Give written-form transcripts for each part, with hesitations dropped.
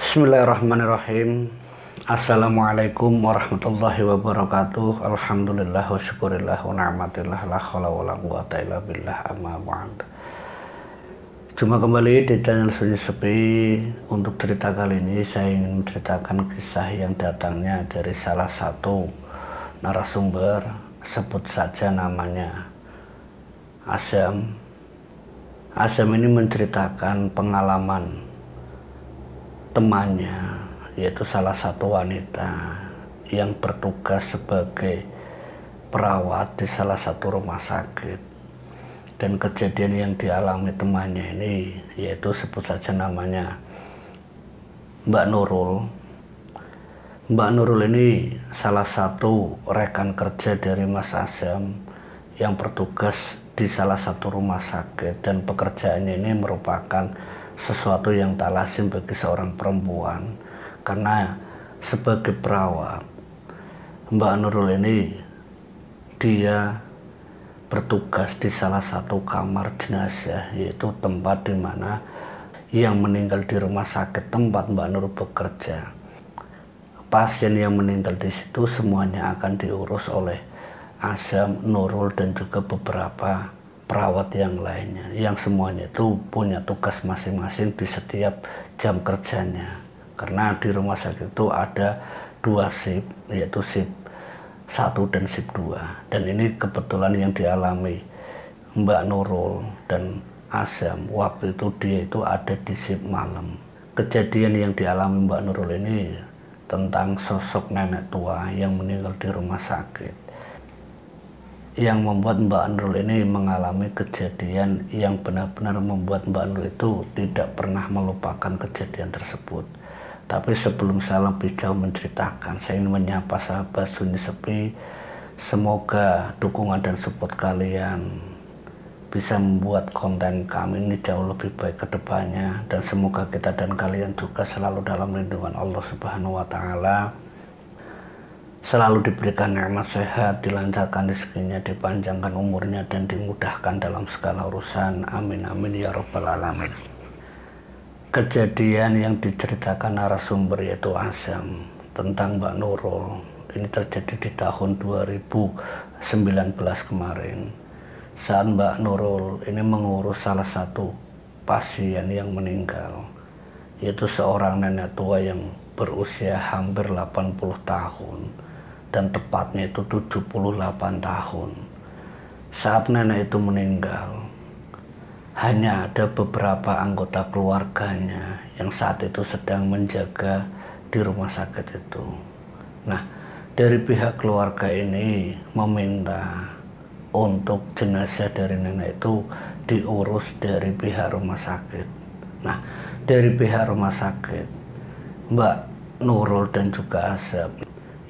Bismillahirrahmanirrahim. Assalamualaikum warahmatullahi wabarakatuh. Alhamdulillah wa syukurillah wa ni'matillah la haula wa la quwata illa billah amma ba'd. Jumpa kembali di channel Sunyi Sepi. Untuk cerita kali ini saya ingin menceritakan kisah yang datangnya dari salah satu narasumber, sebut saja namanya Azam. Azam ini menceritakan pengalaman temannya, yaitu salah satu wanita yang bertugas sebagai perawat di salah satu rumah sakit. Dan kejadian yang dialami temannya ini, yaitu sebut saja namanya Mbak Nurul. Mbak Nurul ini salah satu rekan kerja dari Mas Azam yang bertugas di salah satu rumah sakit, dan pekerjaannya ini merupakan sesuatu yang tak lazim bagi seorang perempuan, karena sebagai perawat Mbak Nurul ini dia bertugas di salah satu kamar jenazah, yaitu tempat di mana yang meninggal di rumah sakit tempat Mbak Nurul bekerja. Pasien yang meninggal di situ semuanya akan diurus oleh Azam, Nurul, dan juga beberapa perawat yang lainnya, yang semuanya itu punya tugas masing-masing di setiap jam kerjanya. Karena di rumah sakit itu ada dua shift, yaitu shift 1 dan shift 2. Dan ini kebetulan yang dialami Mbak Nurul dan Azam waktu itu, dia itu ada di shift malam. Kejadian yang dialami Mbak Nurul ini tentang sosok nenek tua yang meninggal di rumah sakit, yang membuat Mbak Nurul ini mengalami kejadian yang benar-benar membuat Mbak Nurul itu tidak pernah melupakan kejadian tersebut. Tapi sebelum saya lebih jauh menceritakan, saya ingin menyapa sahabat Sunyi Sepi. Semoga dukungan dan support kalian bisa membuat konten kami ini jauh lebih baik ke depannya, dan semoga kita dan kalian juga selalu dalam lindungan Allah Subhanahu wa Ta'ala, selalu diberikan nikmat sehat, dilancarkan rezekinya, dipanjangkan umurnya, dan dimudahkan dalam segala urusan. Amin amin ya rabbal alamin. Kejadian yang diceritakan narasumber yaitu Azam tentang Mbak Nurul ini terjadi di tahun 2019 kemarin, saat Mbak Nurul ini mengurus salah satu pasien yang meninggal, yaitu seorang nenek tua yang berusia hampir 80 tahun, dan tepatnya itu 78 tahun. Saat nenek itu meninggal, hanya ada beberapa anggota keluarganya yang saat itu sedang menjaga di rumah sakit itu. Nah, dari pihak keluarga ini meminta untuk jenazah dari nenek itu diurus dari pihak rumah sakit. Nah, dari pihak rumah sakit, Mbak Nurul dan juga Azam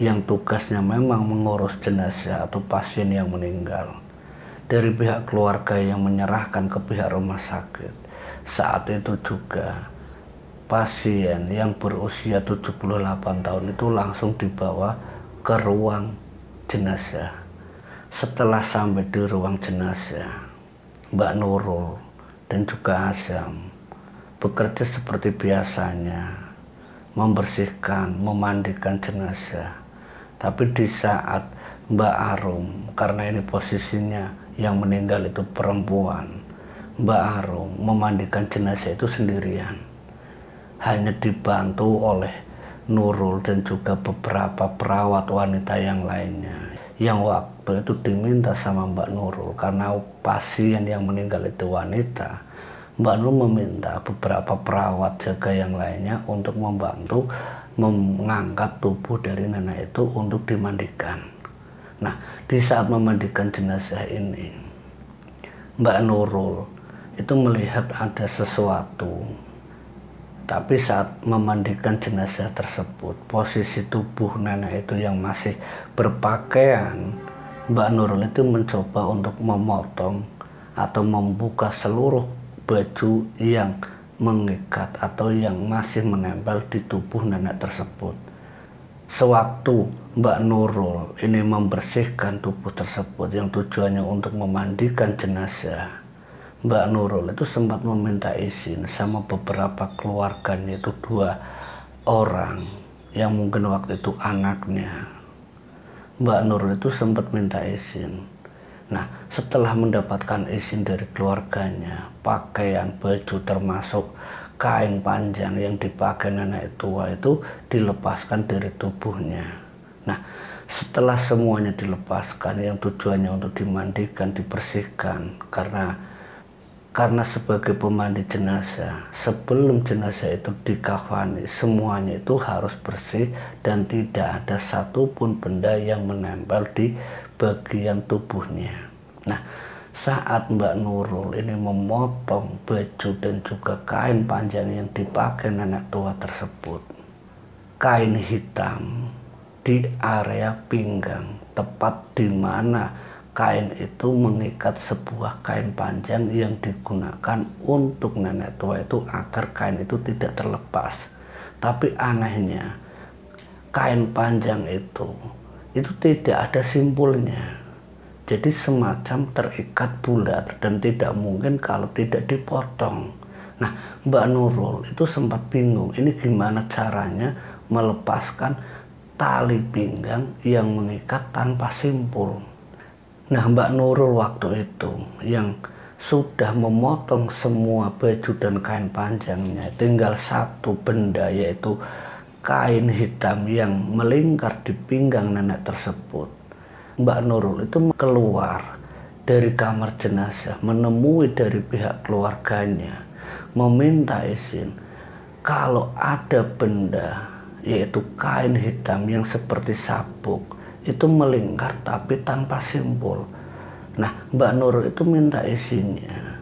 yang tugasnya memang mengurus jenazah atau pasien yang meninggal, dari pihak keluarga yang menyerahkan ke pihak rumah sakit. Saat itu juga pasien yang berusia 78 tahun itu langsung dibawa ke ruang jenazah. Setelah sampai di ruang jenazah, Mbak Nurul dan juga Azam bekerja seperti biasanya, membersihkan, memandikan jenazah. Tapi di saat Mbak Arum, karena ini posisinya yang meninggal itu perempuan, Mbak Arum memandikan jenazah itu sendirian, hanya dibantu oleh Nurul dan juga beberapa perawat wanita yang lainnya, yang waktu itu diminta sama Mbak Nurul, karena pasien yang meninggal itu wanita. Mbak Nurul meminta beberapa perawat jaga yang lainnya untuk membantu mengangkat tubuh dari nenek itu untuk dimandikan. Nah, di saat memandikan jenazah ini, Mbak Nurul itu melihat ada sesuatu. Tapi saat memandikan jenazah tersebut, posisi tubuh nenek itu yang masih berpakaian, Mbak Nurul itu mencoba untuk memotong atau membuka seluruh baju yang mengikat atau yang masih menempel di tubuh nenek tersebut. Sewaktu Mbak Nurul ini membersihkan tubuh tersebut yang tujuannya untuk memandikan jenazah, Mbak Nurul itu sempat meminta izin sama beberapa keluarganya, itu 2 orang yang mungkin waktu itu anaknya Mbak Nurul itu sempat minta izin. Nah, setelah mendapatkan izin dari keluarganya, pakaian, baju termasuk kain panjang yang dipakai nenek tua itu dilepaskan dari tubuhnya. Nah, setelah semuanya dilepaskan yang tujuannya untuk dimandikan, dibersihkan, karena sebagai pemandi jenazah, sebelum jenazah itu dikafani, semuanya itu harus bersih dan tidak ada satupun benda yang menempel di bagian tubuhnya. Nah, saat Mbak Nurul ini memotong baju dan juga kain panjang yang dipakai nenek tua tersebut, kain hitam di area pinggang, tepat di mana kain itu mengikat sebuah kain panjang yang digunakan untuk nenek tua itu agar kain itu tidak terlepas. Tapi anehnya, kain panjang itu tidak ada simpulnya. Jadi semacam terikat bulat dan tidak mungkin kalau tidak dipotong. Nah, Mbak Nurul itu sempat bingung, ini gimana caranya melepaskan tali pinggang yang mengikat tanpa simpul. Nah, Mbak Nurul waktu itu yang sudah memotong semua baju dan kain panjangnya, tinggal satu benda yaitu kain hitam yang melingkar di pinggang nenek tersebut. Mbak Nurul itu keluar dari kamar jenazah, menemui dari pihak keluarganya, meminta izin kalau ada benda yaitu kain hitam yang seperti sabuk itu melingkar tapi tanpa simpul. Nah, Mbak Nurul itu minta izinnya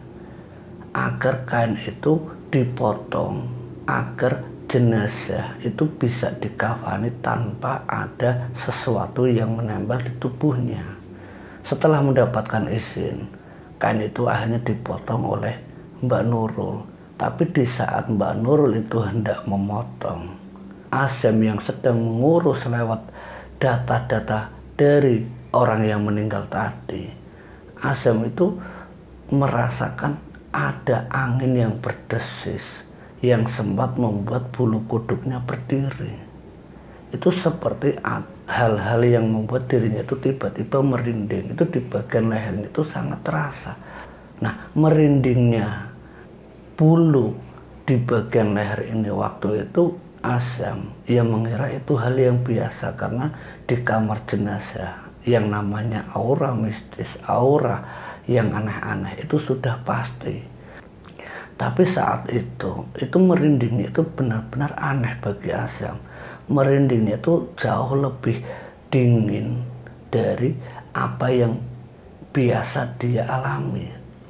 agar kain itu dipotong, agar jenazah itu bisa dikafani tanpa ada sesuatu yang menempel di tubuhnya. Setelah mendapatkan izin, kain itu akhirnya dipotong oleh Mbak Nurul. Tapi di saat Mbak Nurul itu hendak memotong, Asem yang sedang mengurus lewat data-data dari orang yang meninggal tadi, Asem itu merasakan ada angin yang berdesis yang sempat membuat bulu kuduknya berdiri. Itu seperti hal-hal yang membuat dirinya itu tiba-tiba merinding. Itu di bagian lehernya itu sangat terasa. Nah, merindingnya bulu di bagian leher ini waktu itu Asam ia mengira itu hal yang biasa karena di kamar jenazah yang namanya aura mistis, aura yang aneh-aneh itu sudah pasti. Tapi saat itu merindingnya itu benar-benar aneh bagi Asam. Merindingnya itu jauh lebih dingin dari apa yang biasa dia alami.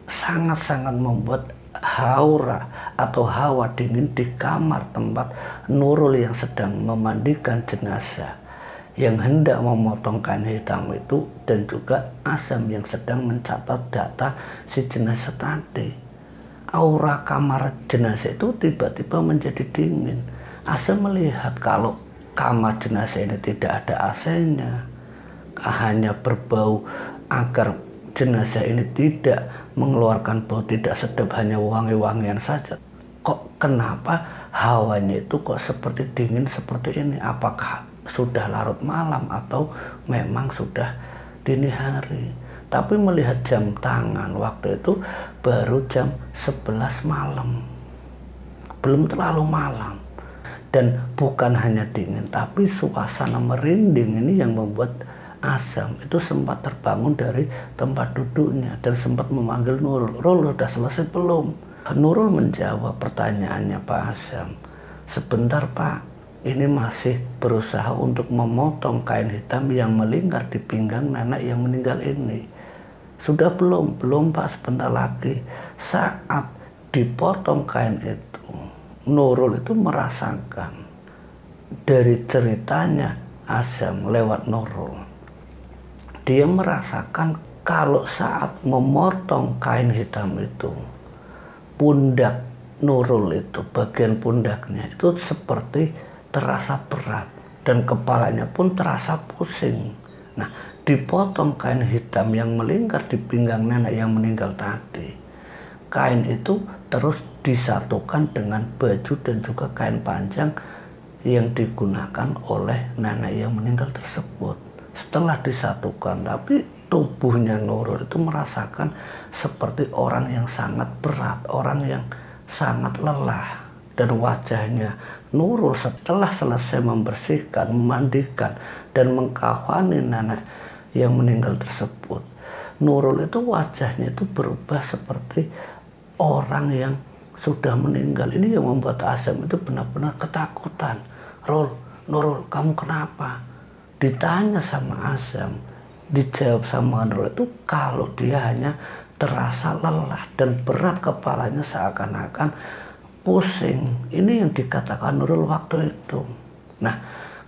Sangat-sangat membuat aura atau hawa dingin di kamar tempat Nurul yang sedang memandikan jenazah, yang hendak memotong kain hitam itu, dan juga Asam yang sedang mencatat data si jenazah tadi. Aura kamar jenazah itu tiba-tiba menjadi dingin. Asam melihat kalau kamar jenazah ini tidak ada AC-nya, hanya berbau agar jenazah ini tidak mengeluarkan bau tidak sedap, hanya wangi-wangian saja. Kok kenapa hawanya itu kok seperti dingin seperti ini? Apakah sudah larut malam atau memang sudah dini hari? Tapi melihat jam tangan waktu itu baru jam 11 malam. Belum terlalu malam. Dan bukan hanya dingin, tapi suasana merinding ini yang membuat Asam itu sempat terbangun dari tempat duduknya dan sempat memanggil Nurul. Nurul, sudah selesai belum? Nurul menjawab pertanyaannya Pak Asam. Sebentar Pak, ini masih berusaha untuk memotong kain hitam yang melingkar di pinggang nenek yang meninggal ini. Sudah belum? Belum Pak, sebentar lagi. Saat dipotong kain itu, Nurul itu merasakan dari ceritanya Asam lewat Nurul. Dia merasakan kalau saat memotong kain hitam itu, pundak Nurul itu, bagian pundaknya itu seperti terasa berat dan kepalanya pun terasa pusing. Nah, dipotong kain hitam yang melingkar di pinggang nenek yang meninggal tadi, kain itu terus disatukan dengan baju dan juga kain panjang yang digunakan oleh nenek yang meninggal tersebut. Setelah disatukan, tapi tubuhnya Nurul itu merasakan seperti orang yang sangat berat, orang yang sangat lelah. Dan wajahnya Nurul setelah selesai membersihkan, memandikan, dan mengkafani nenek yang meninggal tersebut, Nurul itu wajahnya itu berubah seperti orang yang sudah meninggal. Ini yang membuat Azam itu benar-benar ketakutan. Nurul, kamu kenapa? Ditanya sama Azam, dijawab sama Nurul itu kalau dia hanya terasa lelah dan berat kepalanya, seakan-akan pusing. Ini yang dikatakan Nurul waktu itu. Nah,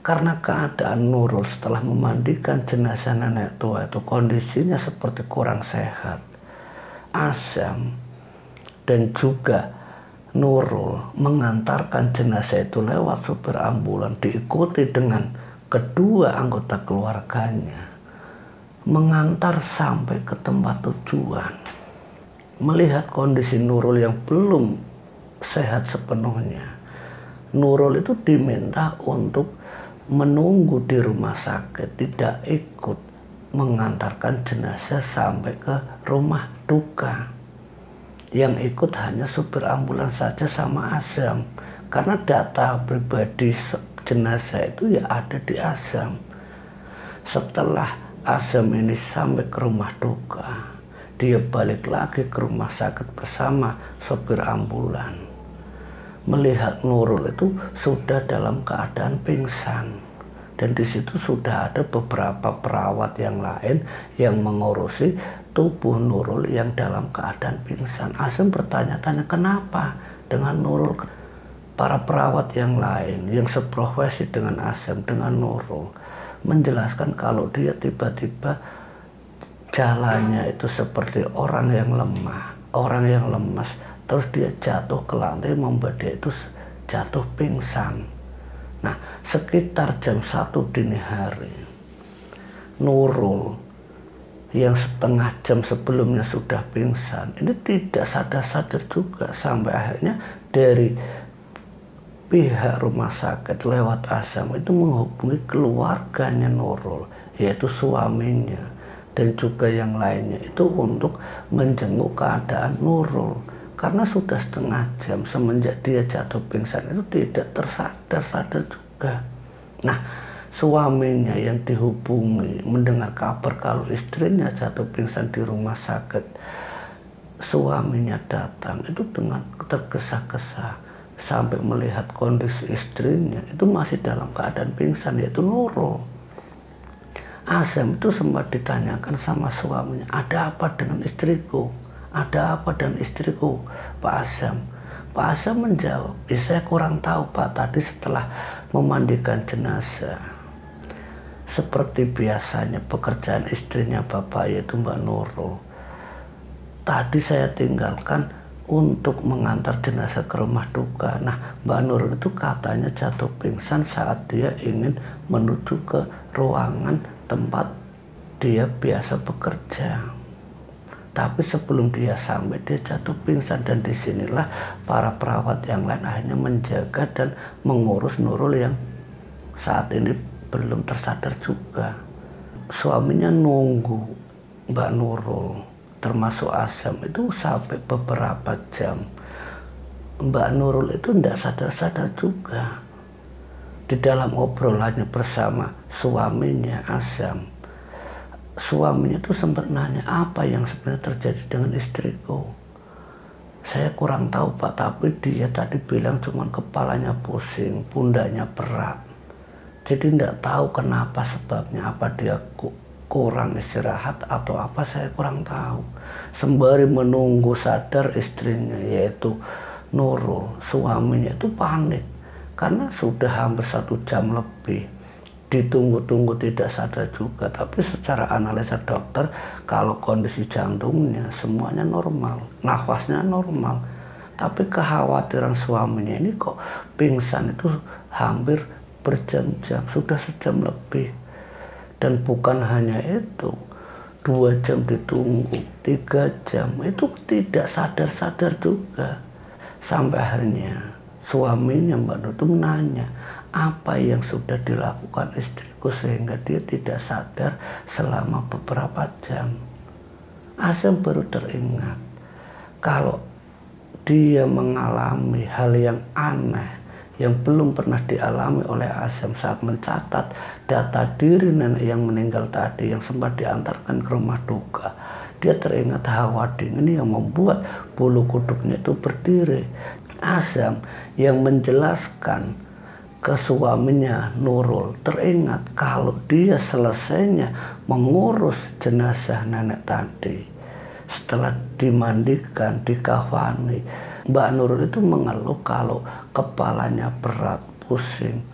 karena keadaan Nurul setelah memandikan jenazah nenek tua itu kondisinya seperti kurang sehat, Azam dan juga Nurul mengantarkan jenazah itu lewat supir ambulan, diikuti dengan kedua anggota keluarganya, mengantar sampai ke tempat tujuan. Melihat kondisi Nurul yang belum sehat sepenuhnya, Nurul itu diminta untuk menunggu di rumah sakit, tidak ikut mengantarkan jenazah sampai ke rumah duka. Yang ikut hanya supir ambulans saja sama Azam, karena data pribadi jenazah itu ya ada di Azam. Setelah Azam ini sampai ke rumah duka, dia balik lagi ke rumah sakit bersama supir ambulans. Melihat Nurul itu sudah dalam keadaan pingsan, dan di situ sudah ada beberapa perawat yang lain yang mengurusi tubuh Nurul yang dalam keadaan pingsan. Azam bertanya-tanya kenapa dengan Nurul. Para perawat yang lain yang seprofesi dengan Azam, dengan Nurul, menjelaskan kalau dia tiba-tiba jalannya itu seperti orang yang lemah, orang yang lemas. Terus dia jatuh ke lantai, membuat dia itu jatuh pingsan. Nah, sekitar jam 1 dini hari, Nurul yang setengah jam sebelumnya sudah pingsan, ini tidak sadar-sadar juga, sampai akhirnya dari pihak rumah sakit lewat Azam itu menghubungi keluarganya Nurul, yaitu suaminya dan juga yang lainnya, itu untuk menjenguk keadaan Nurul. Karena sudah setengah jam semenjak dia jatuh pingsan itu tidak tersadar-sadar juga. Nah, suaminya yang dihubungi mendengar kabar kalau istrinya jatuh pingsan di rumah sakit, suaminya datang itu dengan tergesa-gesa sampai melihat kondisi istrinya itu masih dalam keadaan pingsan, yaitu Nurul. Azam itu sempat ditanyakan sama suaminya, ada apa dengan istriku? Ada apa dan istriku, Pak Azam? Pak Azam menjawab, saya kurang tahu Pak, tadi setelah memandikan jenazah, seperti biasanya pekerjaan istrinya Bapak yaitu Mbak Nurul, tadi saya tinggalkan untuk mengantar jenazah ke rumah duka. Nah, Mbak Nurul itu katanya jatuh pingsan saat dia ingin menuju ke ruangan tempat dia biasa bekerja. Tapi sebelum dia sampai, dia jatuh pingsan, dan disinilah para perawat yang lain akhirnya menjaga dan mengurus Nurul yang saat ini belum tersadar juga. Suaminya nunggu Mbak Nurul termasuk Azam itu sampai beberapa jam. Mbak Nurul itu tidak sadar-sadar juga. Di dalam obrolannya bersama suaminya Azam, suaminya itu sempat nanya apa yang sebenarnya terjadi dengan istriku. Saya kurang tahu Pak, tapi dia tadi bilang cuma kepalanya pusing, pundaknya berat. Jadi tidak tahu kenapa sebabnya, apa dia kurang istirahat atau apa, saya kurang tahu. Sembari menunggu sadar istrinya yaitu Nurul, suaminya itu panik karena sudah hampir 1 jam lebih ditunggu-tunggu tidak sadar juga. Tapi secara analisa dokter, kalau kondisi jantungnya semuanya normal, nafasnya normal, tapi kekhawatiran suaminya ini kok pingsan itu hampir berjam-jam, sudah sejam lebih. Dan bukan hanya itu, 2 jam ditunggu, 3 jam, itu tidak sadar-sadar juga. Sampai akhirnya suaminya Mbak Nur itu menanya, apa yang sudah dilakukan istriku sehingga dia tidak sadar selama beberapa jam. Azam baru teringat kalau dia mengalami hal yang aneh yang belum pernah dialami oleh Azam saat mencatat data diri nenek yang meninggal tadi yang sempat diantarkan ke rumah duka. Dia teringat hawa dingin yang membuat bulu kuduknya itu berdiri. Azam yang menjelaskan ke suaminya Nurul teringat kalau dia selesainya mengurus jenazah nenek tadi. Setelah dimandikan, dikafani, Mbak Nurul itu mengeluh kalau kepalanya berat, pusing,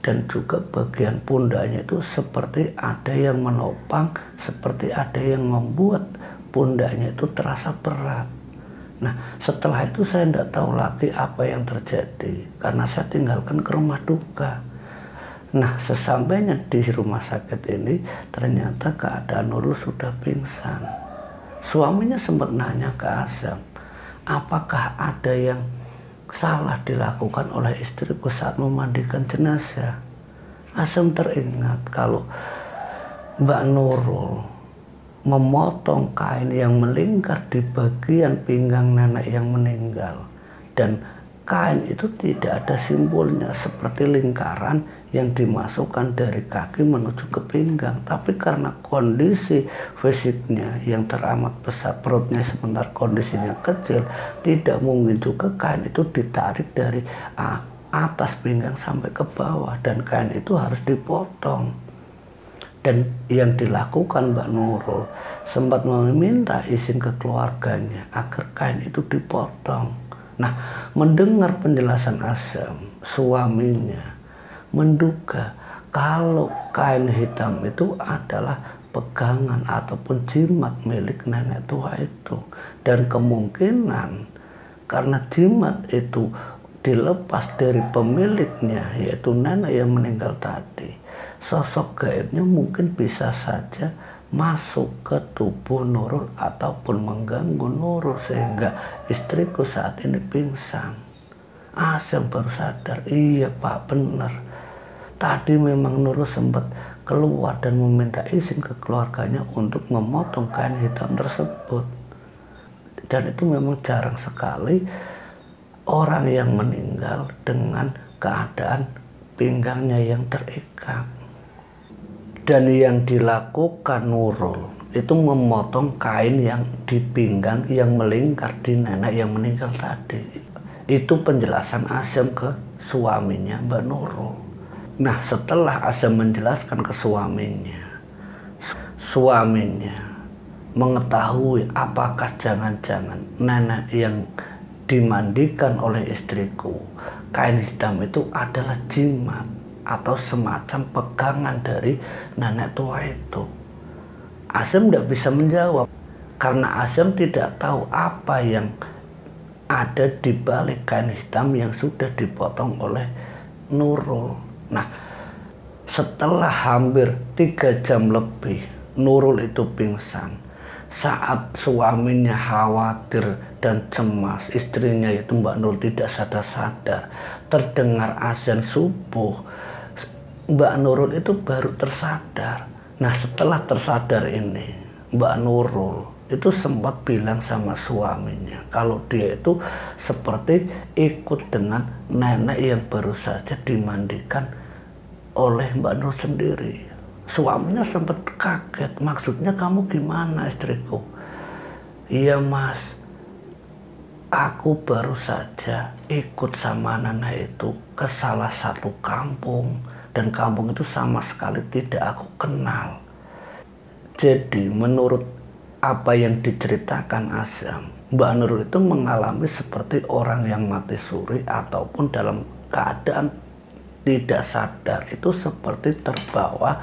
dan juga bagian pundaknya itu seperti ada yang menopang, seperti ada yang membuat pundaknya itu terasa berat. Nah, setelah itu saya tidak tahu lagi apa yang terjadi karena saya tinggalkan ke rumah duka. Nah, sesampainya di rumah sakit ini ternyata keadaan Nurul sudah pingsan. Suaminya sempat nanya ke Azam, apakah ada yang salah dilakukan oleh istriku saat memandikan jenazah? Azam teringat kalau Mbak Nurul memotong kain yang melingkar di bagian pinggang nenek yang meninggal, dan kain itu tidak ada simbolnya seperti lingkaran yang dimasukkan dari kaki menuju ke pinggang, tapi karena kondisi fisiknya yang teramat besar, perutnya sebentar kondisinya kecil, tidak mungkin juga kain itu ditarik dari atas pinggang sampai ke bawah, dan kain itu harus dipotong. Dan yang dilakukan Mbak Nurul sempat meminta izin ke keluarganya agar kain itu dipotong. Nah, mendengar penjelasan Azam, suaminya menduga kalau kain hitam itu adalah pegangan ataupun jimat milik nenek tua itu. Dan kemungkinan karena jimat itu dilepas dari pemiliknya, yaitu nenek yang meninggal tadi, sosok gaibnya mungkin bisa saja masuk ke tubuh Nurul ataupun mengganggu Nurul sehingga istriku saat ini pingsan. Azam baru sadar, iya Pak, benar. Tadi memang Nurul sempat keluar dan meminta izin ke keluarganya untuk memotong kain hitam tersebut. Dan itu memang jarang sekali orang yang meninggal dengan keadaan pinggangnya yang terikat. Dan yang dilakukan Nurul itu memotong kain yang di pinggang yang melingkar di nenek yang meninggal tadi. Itu penjelasan Azam ke suaminya Mbak Nurul. Nah, setelah Azam menjelaskan ke suaminya mengetahui apakah jangan-jangan nenek yang dimandikan oleh istriku, kain hitam itu adalah jimat atau semacam pegangan dari nenek tua itu. Azam tidak bisa menjawab karena Azam tidak tahu apa yang ada di balik kain hitam yang sudah dipotong oleh Nurul. Nah, setelah hampir 3 jam lebih Nurul itu pingsan. Saat suaminya khawatir dan cemas, istrinya yaitu Mbak Nurul tidak sadar-sadar, terdengar azan subuh, Mbak Nurul itu baru tersadar. Nah, setelah tersadar ini, Mbak Nurul itu sempat bilang sama suaminya kalau dia itu seperti ikut dengan nenek yang baru saja dimandikan oleh Mbak Nurul sendiri. Suaminya sempat kaget, maksudnya kamu gimana istriku? Iya Mas, aku baru saja ikut sama nenek itu ke salah satu kampung, dan kampung itu sama sekali tidak aku kenal. Jadi menurut apa yang diceritakan Azam, Mbak Nurul itu mengalami seperti orang yang mati suri ataupun dalam keadaan tidak sadar, itu seperti terbawa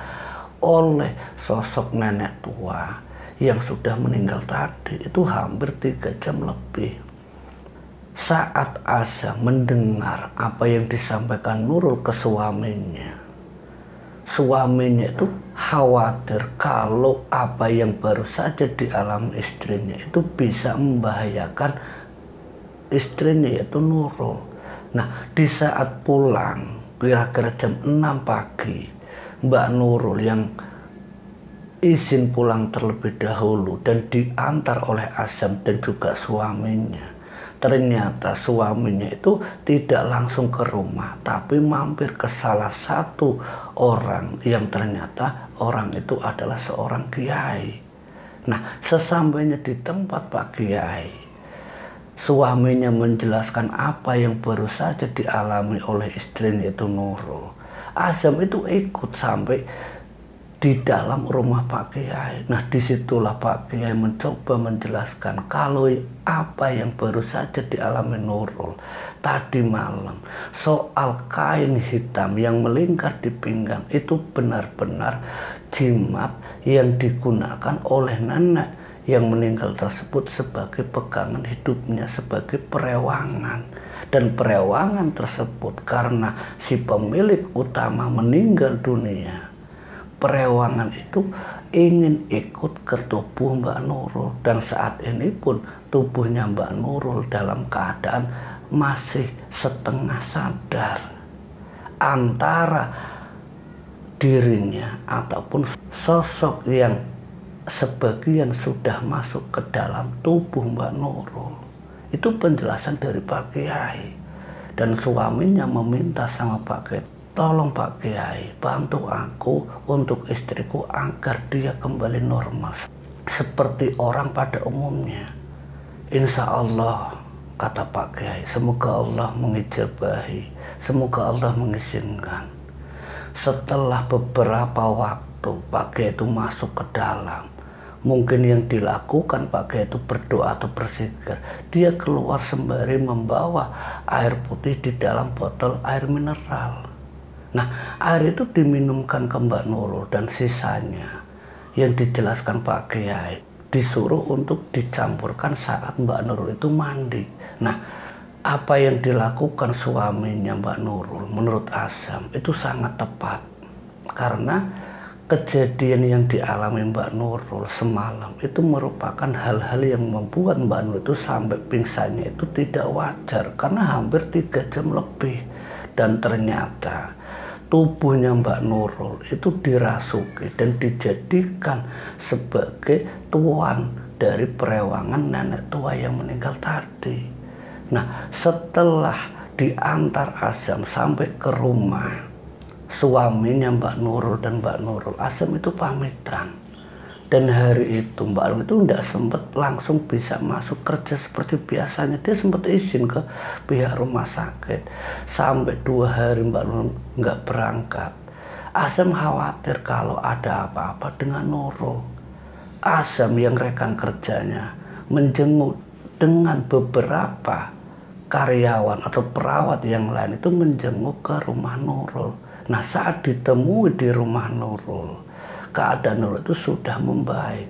oleh sosok nenek tua yang sudah meninggal tadi. Itu hampir 3 jam lebih. Saat Azam mendengar apa yang disampaikan Nurul ke suaminya itu khawatir kalau apa yang baru saja dialami istrinya itu bisa membahayakan istrinya yaitu Nurul. Nah, di saat pulang kira-kira jam 6 pagi Mbak Nurul yang izin pulang terlebih dahulu dan diantar oleh Azam dan juga suaminya. Ternyata suaminya itu tidak langsung ke rumah, tapi mampir ke salah satu orang yang ternyata orang itu adalah seorang kiai. Nah, sesampainya di tempat Pak Kiai, suaminya menjelaskan apa yang baru saja dialami oleh istrinya itu Nurul. Azam itu ikut sampai di dalam rumah Pak Kiai. Nah, disitulah Pak Kiai mencoba menjelaskan kalau apa yang baru saja dialami Nurul tadi malam soal kain hitam yang melingkar di pinggang itu benar-benar jimat yang digunakan oleh nenek yang meninggal tersebut sebagai pegangan hidupnya, sebagai perewangan. Dan perewangan tersebut karena si pemilik utama meninggal dunia, perewangan itu ingin ikut ke tubuh Mbak Nurul, dan saat ini pun tubuhnya Mbak Nurul dalam keadaan masih setengah sadar. Antara dirinya ataupun sosok yang sebagian sudah masuk ke dalam tubuh Mbak Nurul. Itu penjelasan dari Pak Kiai. Dan suaminya meminta sama Pak Kiai, tolong Pak Kiai, bantu aku untuk istriku agar dia kembali normal seperti orang pada umumnya. Insya Allah, kata Pak Kiai, semoga Allah mengijabahi, semoga Allah mengizinkan. Setelah beberapa waktu Pak Kiai itu masuk ke dalam, mungkin yang dilakukan Pak Kiai itu berdoa atau berzikir. Dia keluar sembari membawa air putih di dalam botol air mineral. Nah, air itu diminumkan ke Mbak Nurul, dan sisanya yang dijelaskan Pak Kiai disuruh untuk dicampurkan saat Mbak Nurul itu mandi. Nah, apa yang dilakukan suaminya Mbak Nurul menurut Azam itu sangat tepat, karena kejadian yang dialami Mbak Nurul semalam itu merupakan hal-hal yang membuat Mbak Nurul itu sampai pingsannya itu tidak wajar karena hampir 3 jam lebih. Dan ternyata tubuhnya Mbak Nurul itu dirasuki dan dijadikan sebagai tuan dari perewangan nenek tua yang meninggal tadi. Nah, setelah diantar Azam sampai ke rumah suaminya Mbak Nurul dan Mbak Nurul, Azam itu pamitan. Dan hari itu Mbak Nurul itu tidak sempat langsung bisa masuk kerja seperti biasanya. Dia sempat izin ke pihak rumah sakit. Sampai 2 hari Mbak Nurul nggak berangkat. Azam khawatir kalau ada apa-apa dengan Nurul. Azam yang rekan kerjanya menjenguk dengan beberapa karyawan atau perawat yang lain itu menjenguk ke rumah Nurul. Nah, saat ditemui di rumah Nurul, keadaan Nurul itu sudah membaik,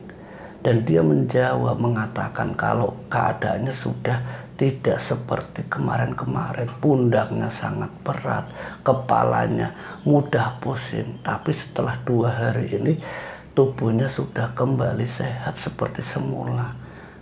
dan dia menjawab mengatakan kalau keadaannya sudah tidak seperti kemarin-kemarin. Pundaknya sangat berat, kepalanya mudah pusing, tapi setelah 2 hari ini tubuhnya sudah kembali sehat seperti semula,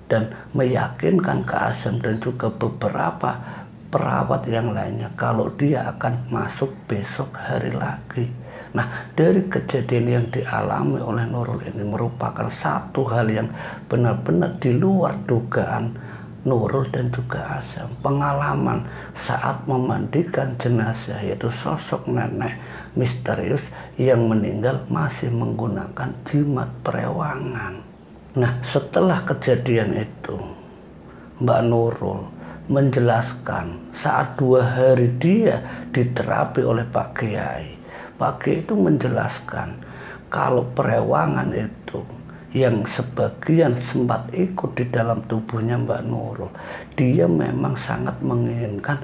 dan meyakinkan ke Azam dan juga beberapa perawat yang lainnya kalau dia akan masuk besok hari lagi. Nah, dari kejadian yang dialami oleh Nurul ini merupakan satu hal yang benar-benar di luar dugaan Nurul dan juga Azam. Pengalaman saat memandikan jenazah, yaitu sosok nenek misterius yang meninggal masih menggunakan jimat perewangan. Nah, setelah kejadian itu Mbak Nurul menjelaskan saat 2 hari dia diterapi oleh Pak Kiai. Pak Kiai itu menjelaskan kalau perewangan itu yang sebagian sempat ikut di dalam tubuhnya Mbak Nurul, dia memang sangat menginginkan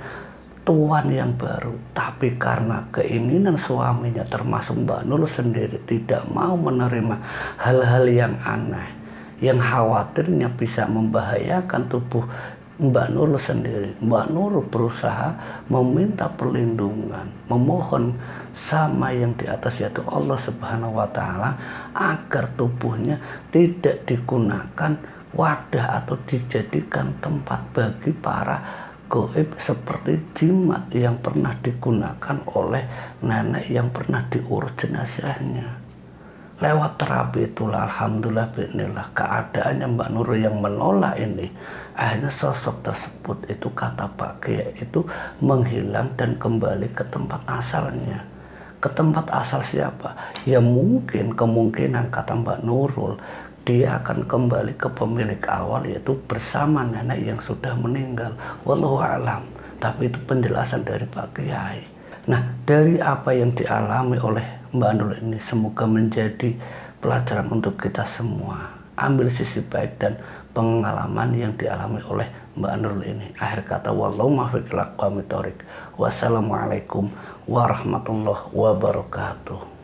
tuan yang baru, tapi karena keinginan suaminya termasuk Mbak Nurul sendiri tidak mau menerima hal-hal yang aneh yang khawatirnya bisa membahayakan tubuh Mbak Nurul sendiri. Mbak Nurul berusaha meminta perlindungan, memohon sama yang di atas, yaitu Allah Subhanahu wa Ta'ala, agar tubuhnya tidak digunakan wadah atau dijadikan tempat bagi para Goib seperti jimat yang pernah digunakan oleh nenek yang pernah diurus jenazahnya. Lewat terapi itulah alhamdulillah bismillah keadaannya Mbak Nurul yang menolak ini, akhirnya sosok tersebut itu, kata Pak Kiai itu, menghilang dan kembali ke tempat asalnya. Ke tempat asal siapa? Ya mungkin kemungkinan kata Mbak Nurul dia akan kembali ke pemilik awal, yaitu bersama nenek yang sudah meninggal. Wallahu alam. Tapi itu penjelasan dari Pak Kiai. Nah, dari apa yang dialami oleh Mbak Nurul ini semoga menjadi pelajaran untuk kita semua. Ambil sisi baik dan pengalaman yang dialami oleh Mbak Nurul ini. Akhir kata, wallahu muwaffiq ila aqwamit thoriq. Wassalamualaikum warahmatullahi wabarakatuh.